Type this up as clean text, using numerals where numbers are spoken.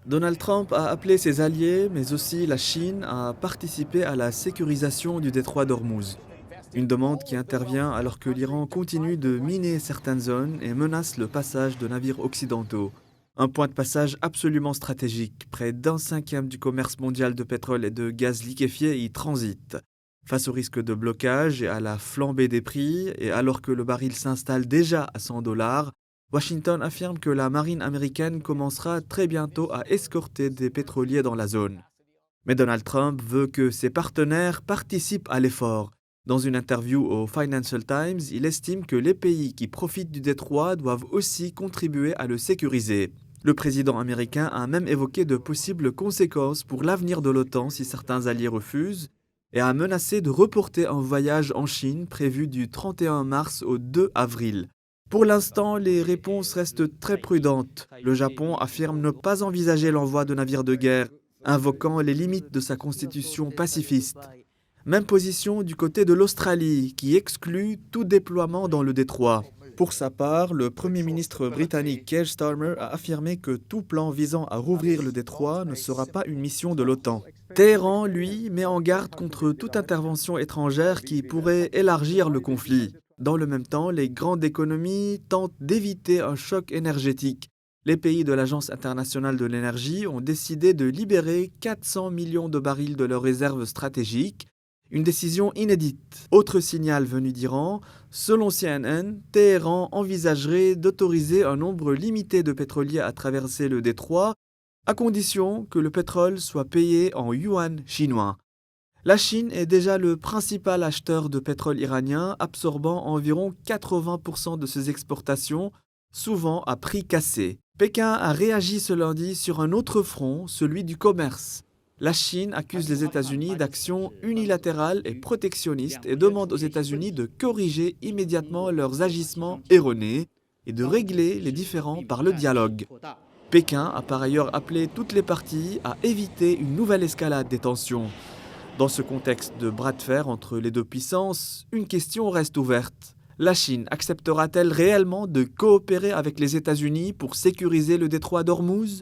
Donald Trump a appelé ses alliés, mais aussi la Chine, à participer à la sécurisation du détroit d'Ormuz. Une demande qui intervient alors que l'Iran continue de miner certaines zones et menace le passage de navires occidentaux. Un point de passage absolument stratégique. Près d'un cinquième du commerce mondial de pétrole et de gaz liquéfié y transite. Face au risque de blocage et à la flambée des prix, et alors que le baril s'installe déjà à 100 dollars, Washington affirme que la marine américaine commencera très bientôt à escorter des pétroliers dans la zone. Mais Donald Trump veut que ses partenaires participent à l'effort. Dans une interview au Financial Times, il estime que les pays qui profitent du détroit doivent aussi contribuer à le sécuriser. Le président américain a même évoqué de possibles conséquences pour l'avenir de l'OTAN si certains alliés refusent et a menacé de reporter un voyage en Chine prévu du 31 mars au 2 avril. Pour l'instant, les réponses restent très prudentes. Le Japon affirme ne pas envisager l'envoi de navires de guerre, invoquant les limites de sa constitution pacifiste. Même position du côté de l'Australie, qui exclut tout déploiement dans le détroit. Pour sa part, le Premier ministre britannique Keir Starmer a affirmé que tout plan visant à rouvrir le détroit ne sera pas une mission de l'OTAN. Téhéran, lui, met en garde contre toute intervention étrangère qui pourrait élargir le conflit. Dans le même temps, les grandes économies tentent d'éviter un choc énergétique. Les pays de l'Agence internationale de l'énergie ont décidé de libérer 400 millions de barils de leurs réserves stratégiques, une décision inédite. Autre signal venu d'Iran, selon CNN, Téhéran envisagerait d'autoriser un nombre limité de pétroliers à traverser le détroit, à condition que le pétrole soit payé en yuan chinois. La Chine est déjà le principal acheteur de pétrole iranien, absorbant environ 80% de ses exportations, souvent à prix cassé. Pékin a réagi ce lundi sur un autre front, celui du commerce. La Chine accuse les États-Unis d'actions unilatérales et protectionnistes et demande aux États-Unis de corriger immédiatement leurs agissements erronés et de régler les différends par le dialogue. Pékin a par ailleurs appelé toutes les parties à éviter une nouvelle escalade des tensions. Dans ce contexte de bras de fer entre les deux puissances, une question reste ouverte. La Chine acceptera-t-elle réellement de coopérer avec les États-Unis pour sécuriser le détroit d'Ormuz ?